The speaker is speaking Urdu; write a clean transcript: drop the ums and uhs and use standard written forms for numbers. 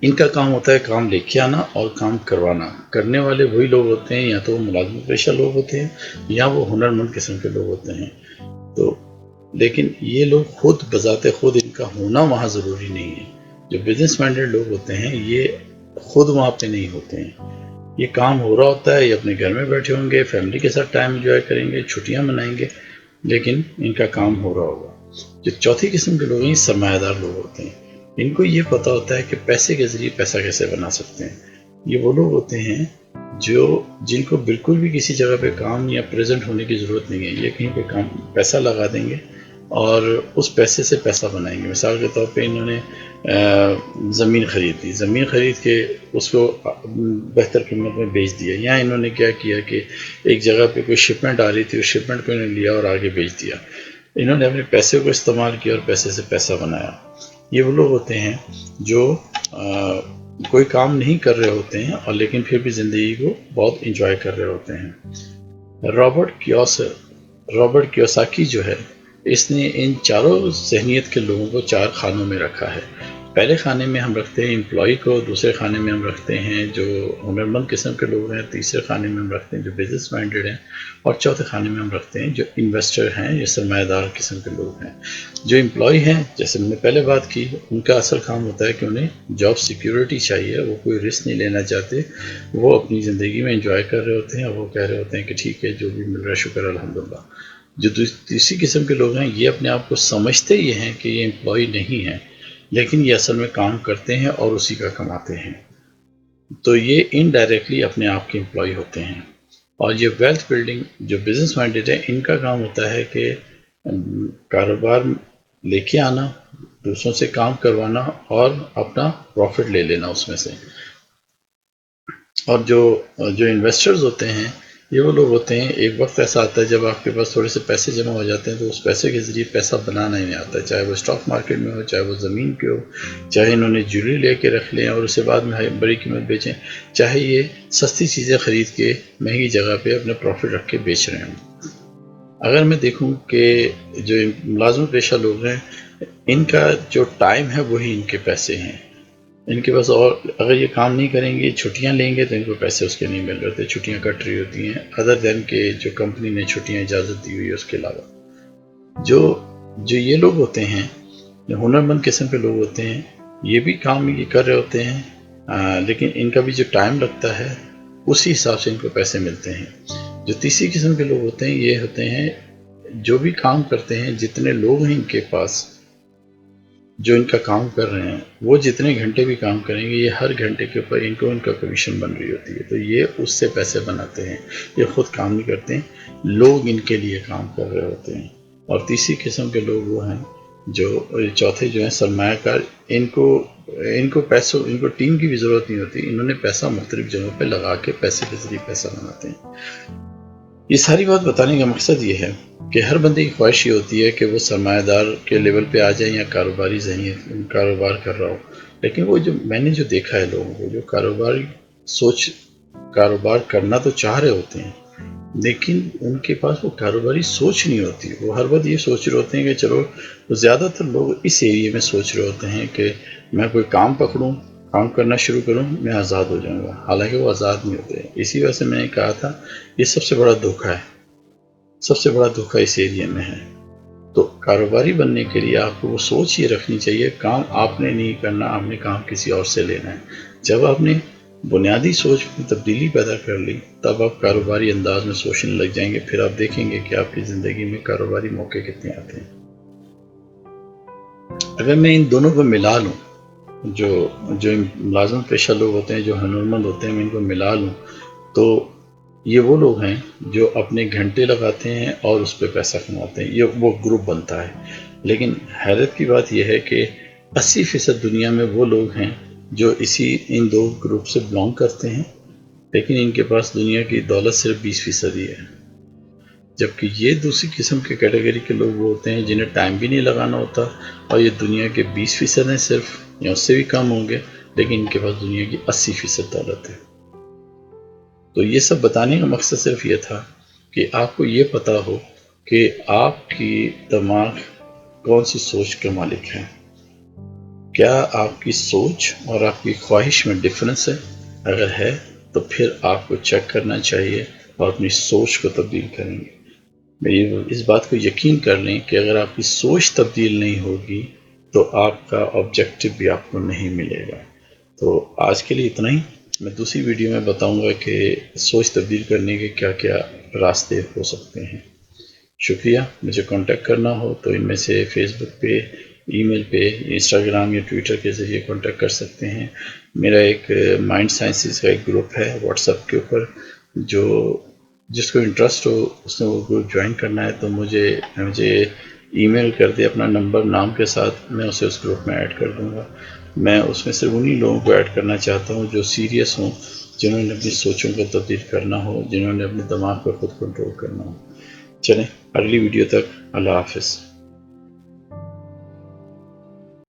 ان کا کام ہوتا ہے کام لے کے آنا اور کام کروانا. کرنے والے وہی لوگ ہوتے ہیں، یا تو وہ ملازمت پیشہ لوگ ہوتے ہیں یا وہ ہنرمند قسم کے لوگ ہوتے ہیں. تو لیکن یہ لوگ خود بذات خود ان کا ہونا وہاں ضروری نہیں ہے. جو بزنس مائنڈیڈ لوگ ہوتے ہیں یہ خود وہاں پہ نہیں ہوتے ہیں. یہ کام ہو رہا ہوتا ہے، یہ اپنے گھر میں بیٹھے ہوں گے، فیملی کے ساتھ ٹائم انجوائے کریں گے، چھٹیاں منائیں گے، لیکن ان کا کام ہو رہا ہوگا. جو چوتھی قسم کے لوگ ہیں یہ سرمایہ دار لوگ ہوتے ہیں. ان کو یہ پتا ہوتا ہے کہ پیسے کے ذریعے پیسہ کیسے بنا سکتے ہیں. یہ وہ لوگ ہوتے ہیں جن کو بالکل بھی کسی جگہ پہ کام یا پریزنٹ ہونے کی ضرورت نہیں ہے. یہ کہیں پہ کام پیسہ لگا دیں گے اور اس پیسے سے پیسہ بنائیں گے. مثال کے طور پہ انہوں نے زمین خرید لی، زمین خرید کے اس کو بہتر قیمت میں بیچ دیا. یا انہوں نے کیا کیا کہ ایک جگہ پہ کوئی شپمنٹ آ رہی تھی، اس شپمنٹ کو انہوں نے لیا اور آگے بیچ دیا. انہوں نے اپنے پیسے کو استعمال کیا اور پیسے سے پیسہ بنایا. یہ وہ لوگ ہوتے ہیں جو کوئی کام نہیں کر رہے ہوتے ہیں اور لیکن پھر بھی زندگی کو بہت انجوائے کر رہے ہوتے ہیں. رابرٹ کیوساکی جو ہے، اس نے ان چاروں ذہنیت کے لوگوں کو 4 خانوں میں رکھا ہے. پہلے خانے میں ہم رکھتے ہیں امپلائی کو، دوسرے خانے میں ہم رکھتے ہیں جو ہنرمند قسم کے لوگ ہیں، تیسرے خانے میں ہم رکھتے ہیں جو بزنس مائنڈیڈ ہیں، اور چوتھے خانے میں ہم رکھتے ہیں جو انویسٹر ہیں یا سرمایہ دار قسم کے لوگ ہیں. جو امپلائی ہیں، جیسے میں نے پہلے بات کی، ان کا اصل کام ہوتا ہے کہ انہیں جاب سیکیورٹی چاہیے، وہ کوئی رسک نہیں لینا چاہتے، وہ اپنی زندگی میں انجوائے کر رہے ہوتے ہیں اور وہ کہہ رہے ہوتے ہیں کہ ٹھیک ہے جو بھی مل رہا ہے شکر الحمدللہ. جو تیسری قسم کے لوگ ہیں یہ اپنے آپ کو سمجھتے یہ ہیں کہ یہ امپلائی نہیں ہیں، لیکن یہ اصل میں کام کرتے ہیں اور اسی کا کماتے ہیں. تو یہ انڈائریکٹلی اپنے آپ کے امپلائی ہوتے ہیں. اور یہ ویلتھ بلڈنگ جو بزنس مائنڈیڈ ہے، ان کا کام ہوتا ہے کہ کاروبار لے کے آنا، دوسروں سے کام کروانا اور اپنا پروفٹ لے لینا اس میں سے. اور جو انویسٹرز ہوتے ہیں یہ وہ لوگ ہوتے ہیں، ایک وقت ایسا آتا ہے جب آپ کے پاس تھوڑے سے پیسے جمع ہو جاتے ہیں تو اس پیسے کے ذریعے پیسہ بنانا ہی نہیں آتا، چاہے وہ اسٹاک مارکیٹ میں ہو، چاہے وہ زمین پہ ہو، چاہے انہوں نے جویلری لے کے رکھ لیں اور اسے بعد میں بڑی قیمت بیچیں، چاہے یہ سستی چیزیں خرید کے مہنگی جگہ پہ اپنے پروفٹ رکھ کے بیچ رہے ہیں. اگر میں دیکھوں کہ جو ملازم پیشہ لوگ ہیں ان کا جو ٹائم ہے وہی ان کے پیسے ہیں. ان کے پاس اور اگر یہ کام نہیں کریں گے، چھٹیاں لیں گے تو ان کو پیسے اس کے نہیں مل رہے تھے، چھٹیاں کٹ رہی ہوتی ہیں ادر دین کہ جو کمپنی نے چھٹیاں اجازت دی ہوئی ہے اس کے علاوہ. جو یہ لوگ ہوتے ہیں، جو ہنرمند قسم کے لوگ ہوتے ہیں، یہ بھی کام یہ کر رہے ہوتے ہیں لیکن ان کا بھی جو ٹائم لگتا ہے اسی حساب سے ان کو پیسے ملتے ہیں. جو تیسری قسم کے لوگ ہوتے ہیں یہ ہوتے ہیں جو بھی کام کرتے ہیں، جتنے لوگ ہیں ان کے پاس جو ان کا کام کر رہے ہیں، وہ جتنے گھنٹے بھی کام کریں گے یہ ہر گھنٹے کے اوپر ان کا کمیشن بن رہی ہوتی ہے. تو یہ اس سے پیسے بناتے ہیں، یہ خود کام نہیں کرتے ہیں، لوگ ان کے لیے کام کر رہے ہوتے ہیں. اور تیسری قسم کے لوگ وہ ہیں جو چوتھے جو ہیں سرمایہ کار، ان کو پیسوں، ان کو ٹیم کی بھی ضرورت نہیں ہوتی، انہوں نے پیسہ مختلف جگہوں پہ لگا کے پیسے کے ذریعے پیسہ بناتے ہیں. یہ ساری بات بتانے کا مقصد یہ ہے کہ ہر بندے کی خواہش یہ ہوتی ہے کہ وہ سرمایہ دار کے لیول پہ آ جائیں یا کاروباری ذہنیت کاروبار کر رہا ہو. لیکن وہ جو میں نے جو دیکھا ہے لوگوں کو جو کاروبار کرنا تو چاہ رہے ہوتے ہیں لیکن ان کے پاس وہ کاروباری سوچ نہیں ہوتی. وہ ہر وقت یہ سوچ رہے ہوتے ہیں کہ چلو، زیادہ تر لوگ اس ایریے میں سوچ رہے ہوتے ہیں کہ میں کوئی کام پکڑوں، کام کرنا شروع کروں، میں آزاد ہو جاؤں گا. حالانکہ وہ آزاد نہیں ہوتے. اسی وجہ سے میں نے کہا تھا یہ سب سے بڑا دھوکہ ہے، سب سے بڑا دھوکہ اس ایریے میں ہے. تو کاروباری بننے کے لیے آپ کو وہ سوچ یہ رکھنی چاہیے کام آپ نے نہیں کرنا، آپ نے کام کسی اور سے لینا ہے. جب آپ نے بنیادی سوچ میں تبدیلی پیدا کر لی تب آپ کاروباری انداز میں سوچنے لگ جائیں گے، پھر آپ دیکھیں گے کہ آپ کی زندگی میں کاروباری موقع کتنے آتے ہیں. اگر میں ان دونوں کو ملا لوں، جو ملازم پیشہ لوگ ہوتے ہیں، جو ہنرمند ہوتے ہیں، میں ان کو ملا لوں تو یہ وہ لوگ ہیں جو اپنے گھنٹے لگاتے ہیں اور اس پہ پیسہ کماتے ہیں. یہ وہ گروپ بنتا ہے. لیکن حیرت کی بات یہ ہے کہ 80% دنیا میں وہ لوگ ہیں جو ان دو گروپ سے بلانگ کرتے ہیں، لیکن ان کے پاس دنیا کی دولت صرف 20% ہی ہے. جبکہ یہ دوسری قسم کے کیٹیگری کے لوگ وہ ہوتے ہیں جنہیں ٹائم بھی نہیں لگانا ہوتا اور یہ دنیا کے 20% ہیں صرف، یا اس سے بھی کم ہوں گے، لیکن ان کے پاس دنیا کی 80% دولت ہے. تو یہ سب بتانے کا مقصد صرف یہ تھا کہ آپ کو یہ پتا ہو کہ آپ کی دماغ کون سی سوچ کا مالک ہے. کیا آپ کی سوچ اور آپ کی خواہش میں ڈفرینس ہے؟ اگر ہے تو پھر آپ کو چیک کرنا چاہیے اور اپنی سوچ کو تبدیل کریں گے۔ میری اس بات کو یقین کر لیں کہ اگر آپ کی سوچ تبدیل نہیں ہوگی تو آپ کا آبجیکٹو بھی آپ کو نہیں ملے گا۔ تو آج کے لیے اتنا ہی۔ میں دوسری ویڈیو میں بتاؤں گا کہ سوچ تبدیل کرنے کے کیا کیا راستے ہو سکتے ہیں۔ شکریہ۔ مجھے کانٹیکٹ کرنا ہو تو ان میں سے فیس بک پہ، ای میل پہ، انسٹاگرام یا ٹویٹر کے ذریعے کانٹیکٹ کر سکتے ہیں۔ میرا ایک مائنڈ سائنسز کا ایک گروپ ہے واٹس ایپ کے اوپر، جو جس کو انٹرسٹ ہو اس نے وہ گروپ جوائن کرنا ہے تو مجھے ای میل کر دے اپنا نمبر نام کے ساتھ، میں اسے اس گروپ میں ایڈ کر دوں گا۔ میں اس میں صرف انہی لوگوں کو ایڈ کرنا چاہتا ہوں جو سیریس ہوں، جنہوں نے اپنی سوچوں کو تبدیل کرنا ہو، جنہوں نے اپنے دماغ پر خود کنٹرول کرنا ہو۔ چلیں اگلی ویڈیو تک، اللہ حافظ۔